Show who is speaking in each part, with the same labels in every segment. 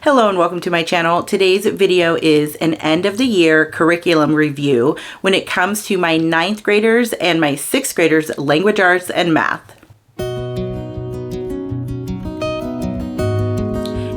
Speaker 1: Hello and welcome to my channel. Today's video is an end of the year curriculum review when it comes to my 9th graders and my 6th graders language arts and math.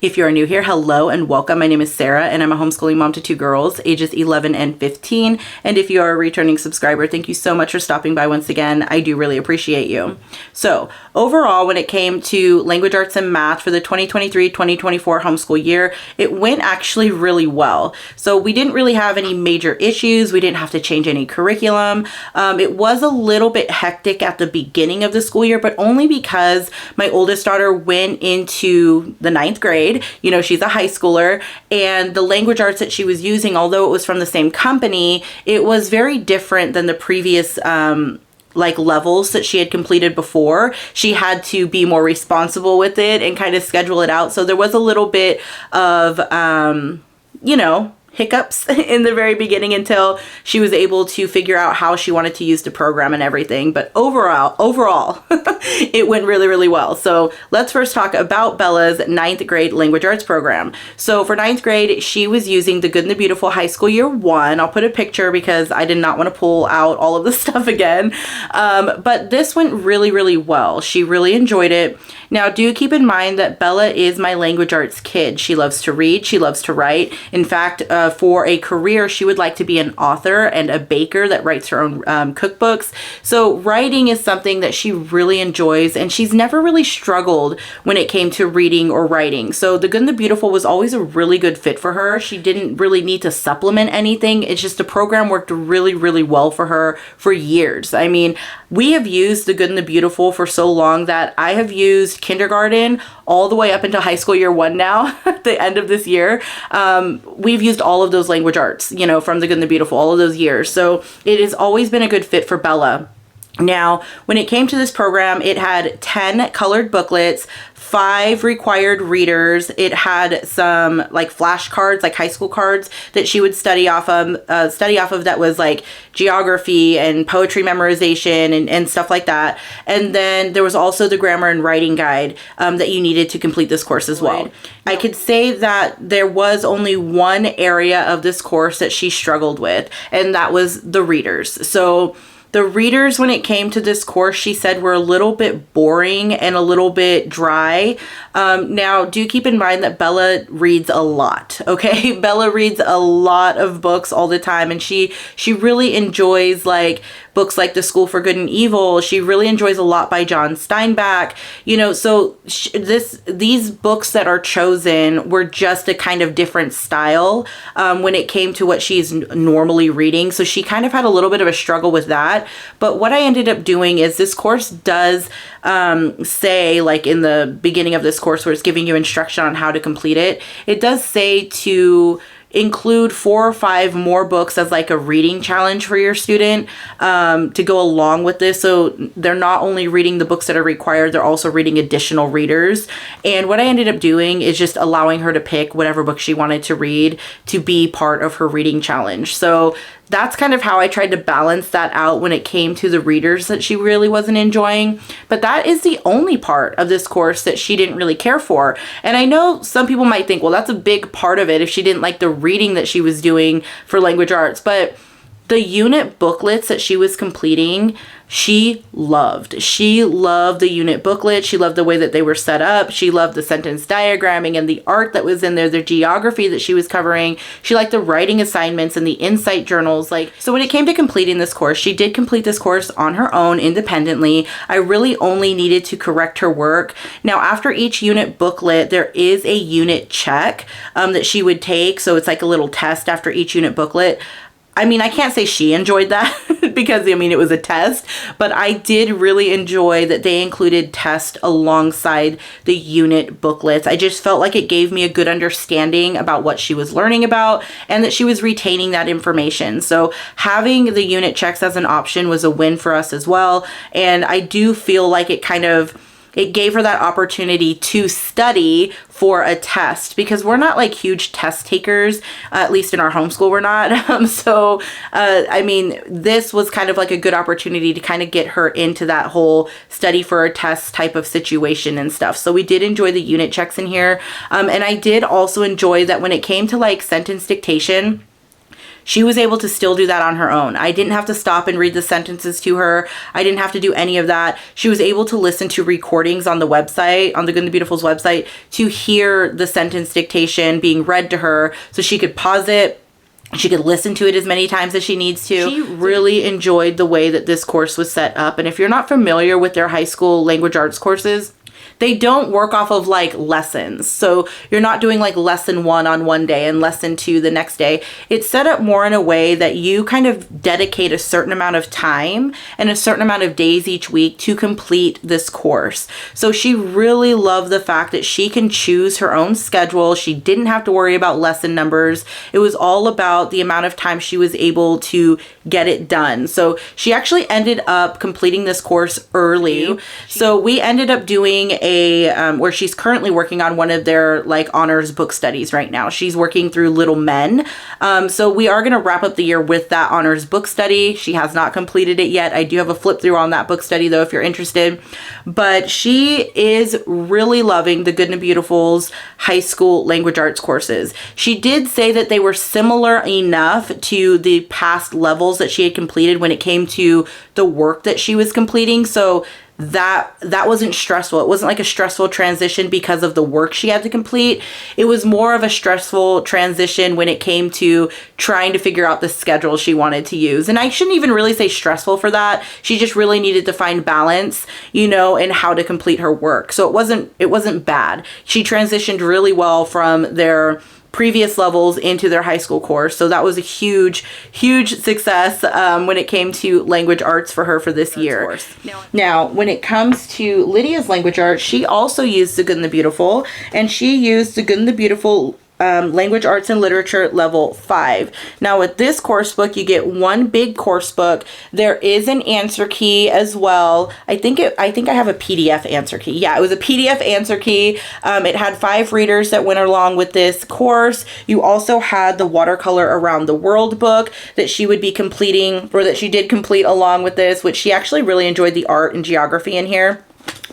Speaker 1: If you are new here, hello and welcome. My name is Sarah and I'm a homeschooling mom to 2 girls, ages 11 and 15. And if you are a returning subscriber, thank you so much for stopping by once again. I do really appreciate you. So overall, when it came to language arts and math for the 2023-2024 homeschool year, it went actually really well. So we didn't really have any major issues. We didn't have to change any curriculum. It was a little bit hectic at the beginning of the school year, but only because my oldest daughter went into the 9th grade. You know, she's a high schooler, and the language arts that she was using, although it was from the same company, it was very different than the previous like levels that she had completed before. She had to be more responsible with it and kind of schedule it out. So there was a little bit of, you know, hiccups in the very beginning until she was able to figure out how she wanted to use the program and everything. But overall, it went really, really well. So let's first talk about Bella's 9th grade language arts program. So for 9th grade, she was using The Good and the Beautiful High School Year 1. I'll put a picture because I did not want to pull out all of the stuff again. But this went really, really well. She really enjoyed it. Now, do keep in mind that Bella is my language arts kid. She loves to read. She loves to write. In fact, for a career, she would like to be an author and a baker that writes her own cookbooks. So writing is something that she really enjoys, and she's never really struggled when it came to reading or writing. So The Good and the Beautiful was always a really good fit for her. She didn't really need to supplement anything. It's just the program worked really, really well for her for years. I mean, we have used The Good and the Beautiful for so long that I have used kindergarten all the way up into high school year 1 now, at the end of this year. We've used all of those language arts, you know, from The Good and the Beautiful, all of those years. So it has always been a good fit for Bella. Now, when it came to this program, it had 10 colored booklets, 5 required readers. It had some like flashcards, like high school cards that she would study off of that was like geography and poetry memorization and stuff like that. And then there was also the grammar and writing guide that you needed to complete this course as well. I could say that there was only one area of this course that she struggled with, and that was the readers. So the readers, when it came to this course, she said were a little bit boring and a little bit dry. Now, do keep in mind that Bella reads a lot, okay? Bella reads a lot of books all the time, and she really enjoys like books like The School for Good and Evil. She really enjoys a lot by John Steinbeck. You know, so these books that are chosen were just a kind of different style when it came to what she's normally reading. So she kind of had a little bit of a struggle with that. But what I ended up doing is this course does say, like in the beginning of this course where it's giving you instruction on how to complete it, it does say to include 4 or 5 more books as like a reading challenge for your student to go along with this. So they're not only reading the books that are required, they're also reading additional readers. And what I ended up doing is just allowing her to pick whatever book she wanted to read to be part of her reading challenge. So that's kind of how I tried to balance that out when it came to the readers that she really wasn't enjoying. But that is the only part of this course that she didn't really care for. And I know some people might think, well, that's a big part of it if she didn't like the reading that she was doing for language arts. But the unit booklets that she was completing, she loved. She loved the unit booklet. She loved the way that they were set up. She loved the sentence diagramming and the art that was in there, the geography that she was covering. She liked the writing assignments and the insight journals. So when it came to completing this course, she did complete this course on her own independently. I really only needed to correct her work. Now, after each unit booklet, there is a unit check that she would take. So it's like a little test after each unit booklet. I mean, I can't say she enjoyed that because, I mean, it was a test, but I did really enjoy that they included tests alongside the unit booklets. I just felt like it gave me a good understanding about what she was learning about and that she was retaining that information. So having the unit checks as an option was a win for us as well. And I do feel like it kind of it gave her that opportunity to study for a test, because we're not like huge test takers, at least in our homeschool we're not. I mean, this was kind of like a good opportunity to kind of get her into that whole study for a test type of situation and stuff. So we did enjoy the unit checks in here. And I did also enjoy that when it came to like sentence dictation, she was able to still do that on her own. I didn't have to stop and read the sentences to her. I didn't have to do any of that. She was able to listen to recordings on the website, on the Good and the Beautiful's website, to hear the sentence dictation being read to her, so she could pause it. She could listen to it as many times as she needs to. She really enjoyed the way that this course was set up. And if you're not familiar with their high school language arts courses, they don't work off of like lessons. So you're not doing like lesson 1 on one day and lesson 2 the next day. It's set up more in a way that you kind of dedicate a certain amount of time and a certain amount of days each week to complete this course. So she really loved the fact that she can choose her own schedule. She didn't have to worry about lesson numbers. It was all about the amount of time she was able to get it done. So she actually ended up completing this course early. So we ended up doing where she's currently working on one of their like honors book studies right now. She's working through Little Men. So we are going to wrap up the year with that honors book study. She has not completed it yet. I do have a flip through on that book study though, if you're interested. But she is really loving the Good and Beautiful's high school language arts courses. She did say that they were similar enough to the past levels that she had completed when it came to the work that she was completing. So that wasn't stressful. It wasn't like a stressful transition because of the work she had to complete. It was more of a stressful transition when it came to trying to figure out the schedule she wanted to use. And I shouldn't even really say stressful for that. She just really needed to find balance, you know, in how to complete her work. So it wasn't bad. She transitioned really well from their previous levels into their high school course. So that was a huge success when it came to language arts for her for this year. Now, when it comes to Lydia's language arts, she also used the Good and the Beautiful, and she used the Good and the Beautiful language arts and literature level 5. Now with this course book, you get one big course book. There is an answer key as well. I think I have a PDF answer key. Yeah, it was a PDF answer key. It had 5 readers that went along with this course. You also had the watercolor around the world book that she would be completing, or that she did complete along with this, which she actually really enjoyed the art and geography in here.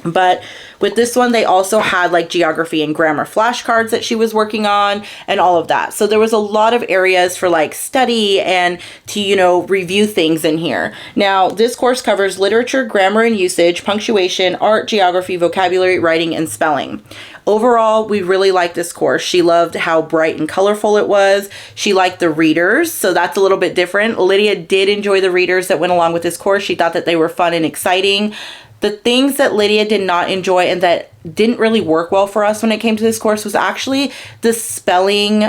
Speaker 1: But with this one, they also had like geography and grammar flashcards that she was working on and all of that. So there was a lot of areas for like study and to, you know, review things in here. Now, this course covers literature, grammar and usage, punctuation, art, geography, vocabulary, writing, and spelling. Overall, we really liked this course. She loved how bright and colorful it was. She liked the readers, so that's a little bit different. Lydia did enjoy the readers that went along with this course. She thought that they were fun and exciting. The things that Lydia did not enjoy and that didn't really work well for us when it came to this course was actually the spelling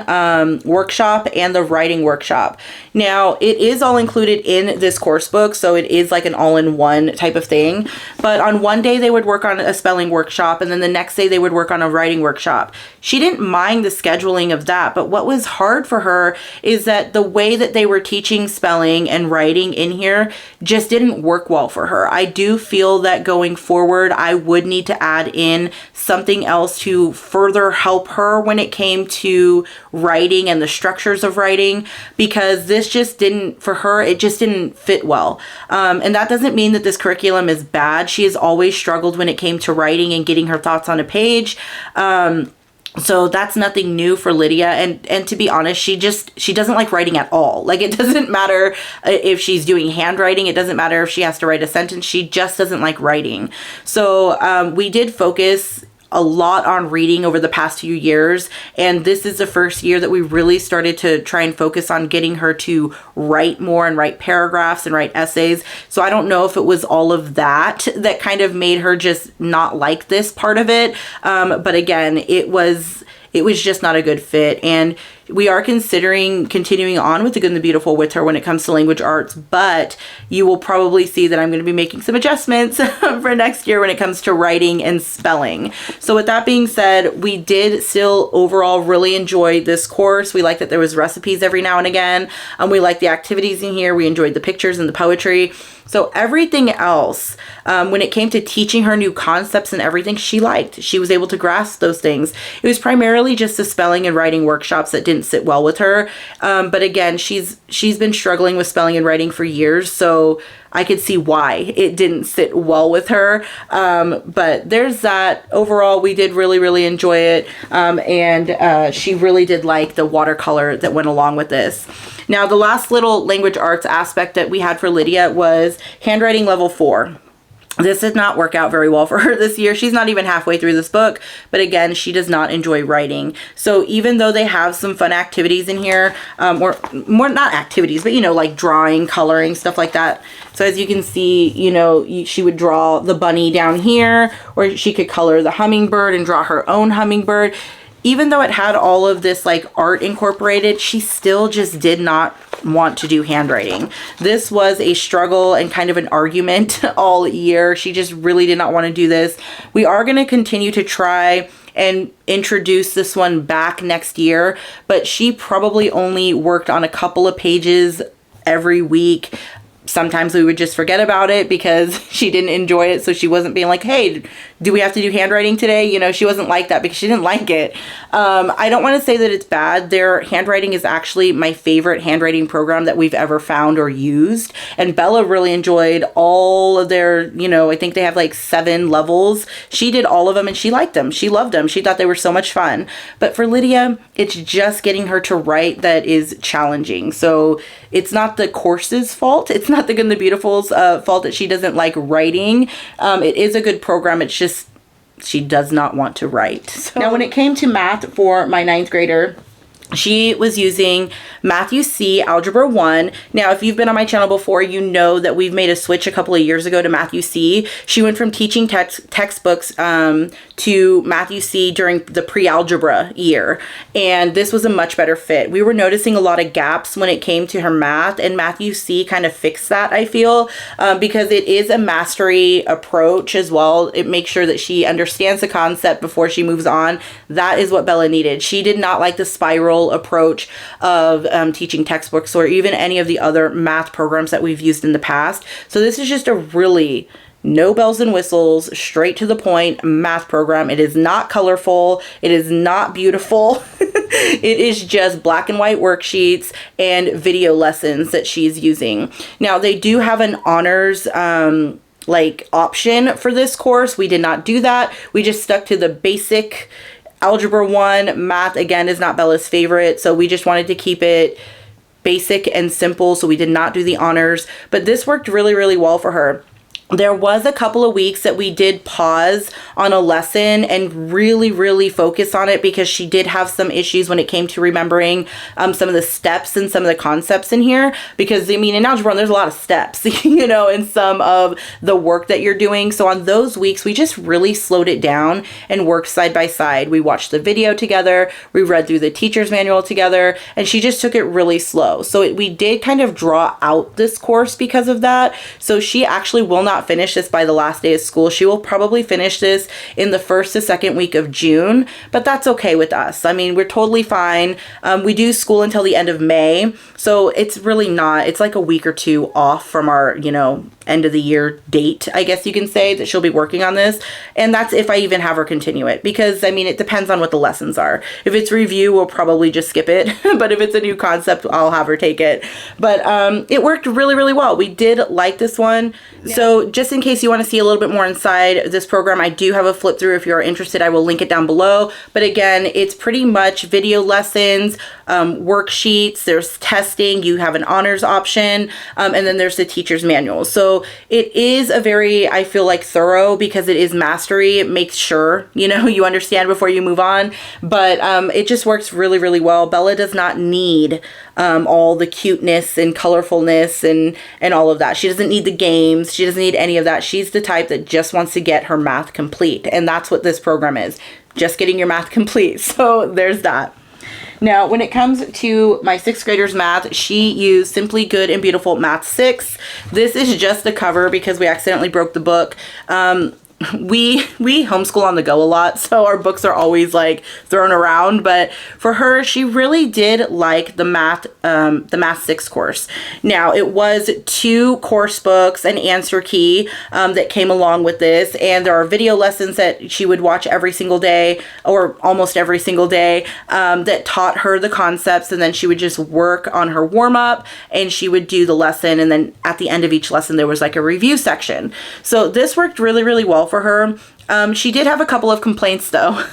Speaker 1: workshop and the writing workshop. Now, it is all included in this course book, so it is like an all-in-one type of thing. But on one day, they would work on a spelling workshop, and then the next day, they would work on a writing workshop. She didn't mind the scheduling of that, but what was hard for her is that the way that they were teaching spelling and writing in here just didn't work well for her. I do feel that going forward, I would need to add in something else to further help her when it came to writing and the structures of writing, because this just didn't, for her, it just didn't fit well. And that doesn't mean that this curriculum is bad. She has always struggled when it came to writing and getting her thoughts on a page. So that's nothing new for Lydia. And to be honest, she doesn't like writing at all. Like, it doesn't matter if she's doing handwriting. It doesn't matter if she has to write a sentence. She just doesn't like writing. So we did focus a lot on reading over the past few years, and this is the first year that we really started to try and focus on getting her to write more and write paragraphs and write essays. So I don't know if it was all of that kind of made her just not like this part of it, but again, it was just not a good fit. And we are considering continuing on with the Good and the Beautiful with her when it comes to language arts, but you will probably see that I'm going to be making some adjustments for next year when it comes to writing and spelling. So with that being said, we did still overall really enjoy this course. We liked that there was recipes every now and again. We liked the activities in here. We enjoyed the pictures and the poetry. So everything else, when it came to teaching her new concepts and everything, she liked. She was able to grasp those things. It was primarily just the spelling and writing workshops that didn't sit well with her. But again, she's been struggling with spelling and writing for years, so I could see why it didn't sit well with her. But there's that. Overall, we did really, really enjoy it. And she really did like the watercolor that went along with this. Now, the last little language arts aspect that we had for Lydia was handwriting level 4. This did not work out very well for her this year. She's not even halfway through this book, but again, she does not enjoy writing. So even though they have some fun activities in here, or more not activities, but like drawing, coloring, stuff like that. So as you can see, she would draw the bunny down here, or she could color the hummingbird and draw her own hummingbird. Even though it had all of this like art incorporated, she still just did not want to do handwriting. This was a struggle and kind of an argument all year. She just really did not want to do this. We are going to continue to try and introduce this one back next year, but she probably only worked on a couple of pages every week. Sometimes we would just forget about it because she didn't enjoy it. So she wasn't being like, hey, do we have to do handwriting today? She wasn't like that because she didn't like it. I don't want to say that it's bad. Their handwriting is actually my favorite handwriting program that we've ever found or used. And Bella really enjoyed all of their, I think they have like 7 levels. She did all of them and she liked them. She loved them. She thought they were so much fun. But for Lydia, it's just getting her to write that is challenging. So it's not the course's fault. It's not the Good and the Beautiful's fault that she doesn't like writing. It is a good program. It's just she does not want to write. So now when it came to math for my 9th grader, she was using Matthew C. Algebra 1. Now, if you've been on my channel before, you know that we've made a switch a couple of years ago to Matthew C. She went from teaching textbooks to Matthew C. during the pre-algebra year. And this was a much better fit. We were noticing a lot of gaps when it came to her math, and Matthew C. kind of fixed that, I feel, because it is a mastery approach as well. It makes sure that she understands the concept before she moves on. That is what Bella needed. She did not like the spiral approach of teaching textbooks or even any of the other math programs that we've used in the past. So this is just a really no bells and whistles, straight to the point math program. It is not colorful. It is not beautiful. It is just black and white worksheets and video lessons that she's using. Now, they do have an honors option for this course. We did not do that. We just stuck to the basic Algebra 1. Math, again, is not Bella's favorite, so we just wanted to keep it basic and simple, so we did not do the honors. But this worked really, really well for her. There was a couple of weeks that we did pause on a lesson and really, really focus on it because she did have some issues when it came to remembering some of the steps and some of the concepts in here. Because, I mean, in Algebra, there's a lot of steps, in some of the work that you're doing. So on those weeks, we just really slowed it down and worked side by side. We watched the video together. We read through the teacher's manual together, and she just took it really slow. So we did kind of draw out this course because of that. So she actually will not finish this by the last day of school. She will probably finish this in the 1st to 2nd week of June, but that's okay with us. I mean, we're totally fine. We do school until the end of May, so it's really not, it's like a week or 2 off from our, end of the year date, I guess you can say, that she'll be working on this. And that's if I even have her continue it, because I mean, it depends on what the lessons are. If it's review, we'll probably just skip it. But if it's a new concept, I'll have her take it. But it worked really, really well. We did like this one. Yeah. So just in case you want to see a little bit more inside this program, I do have a flip through. If you're interested, I will link it down below. But again, it's pretty much video lessons, worksheets, there's testing, you have an honors option, and then there's the teacher's manual. So it is a very, I feel like, thorough, because it is mastery. It makes sure, you understand before you move on. But it just works really, really well. Bella does not need all the cuteness and colorfulness and all of that. She doesn't need the games. She doesn't need any of that. She's the type that just wants to get her math complete. And that's what this program is. Just getting your math complete. So there's that. Now, when it comes to my 6th grader's math, she used Simply Good and Beautiful Math 6. This is just the cover because we accidentally broke the book. we homeschool on the go a lot, so our books are always like thrown around. But for her, she really did like the math 6 course. Now, it was 2 course books, an answer key that came along with this, and there are video lessons that she would watch every single day, or almost every single day, that taught her the concepts, and then she would just work on her warm-up, and she would do the lesson, and then at the end of each lesson there was like a review section. So this worked really, really well for her. She did have a couple of complaints though.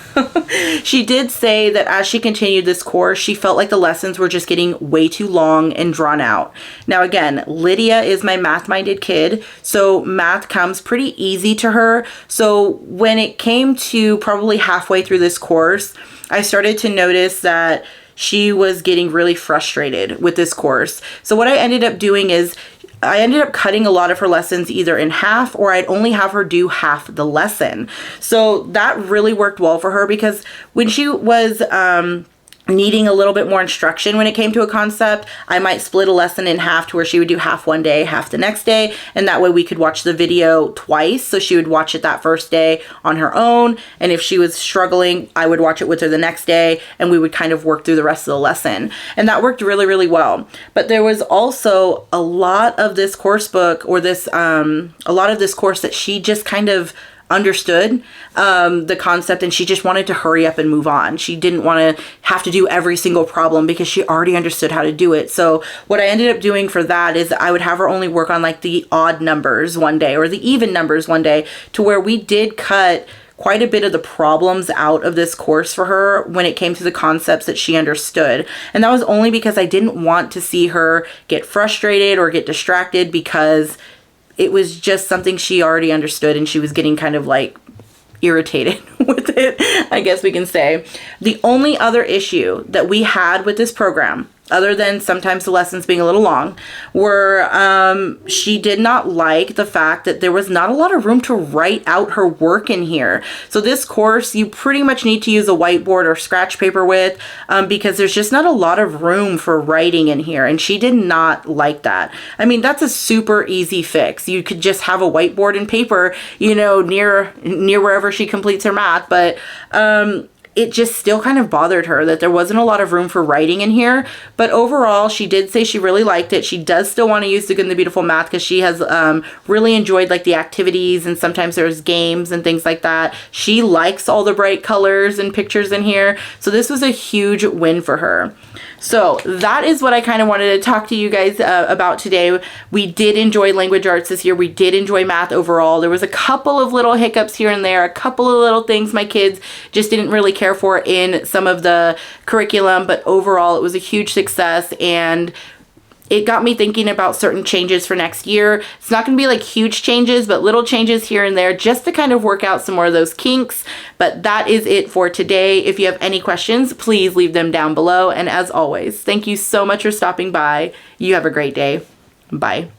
Speaker 1: She did say that as she continued this course, she felt like the lessons were just getting way too long and drawn out. Now again, Lydia is my math-minded kid, so math comes pretty easy to her. So when it came to probably halfway through this course, I started to notice that she was getting really frustrated with this course. So what I ended up doing is I ended up cutting a lot of her lessons either in half, or I'd only have her do half the lesson. So that really worked well for her, because when she was needing a little bit more instruction when it came to a concept, I might split a lesson in half to where she would do half one day, half the next day, and that way we could watch the video twice. So she would watch it that first day on her own, and if she was struggling, I would watch it with her the next day, and we would kind of work through the rest of the lesson. And that worked really, really well. But there was also a lot of this course book, or this a lot of this course that she just kind of understood the concept, and she just wanted to hurry up and move on. She didn't want to have to do every single problem because she already understood how to do it. So what I ended up doing for that is I would have her only work on like the odd numbers one day or the even numbers one day, to where we did cut quite a bit of the problems out of this course for her when it came to the concepts that she understood. And that was only because I didn't want to see her get frustrated or get distracted, because it was just something she already understood, and she was getting kind of like irritated with it, I guess we can say. The only other issue that we had with this program, other than sometimes the lessons being a little long, were she did not like the fact that there was not a lot of room to write out her work in here. So this course, you pretty much need to use a whiteboard or scratch paper with, because there's just not a lot of room for writing in here, and she did not like that. I mean, that's a super easy fix. You could just have a whiteboard and paper, you know, near wherever she completes her math, but it just still kind of bothered her that there wasn't a lot of room for writing in here. But overall, she did say she really liked it. She does still want to use the Good and the Beautiful math, because she has really enjoyed like the activities, and sometimes there's games and things like that. She likes all the bright colors and pictures in here. So this was a huge win for her. So that is what I kind of wanted to talk to you guys about today. We did enjoy language arts this year. We did enjoy math overall. There was a couple of little hiccups here and there, a couple of little things my kids just didn't really care for in some of the curriculum, but overall it was a huge success, and it got me thinking about certain changes for next year. It's not going to be like huge changes, but little changes here and there, just to kind of work out some more of those kinks. But that is it for today. If you have any questions, please leave them down below. And as always, thank you so much for stopping by. You have a great day. Bye.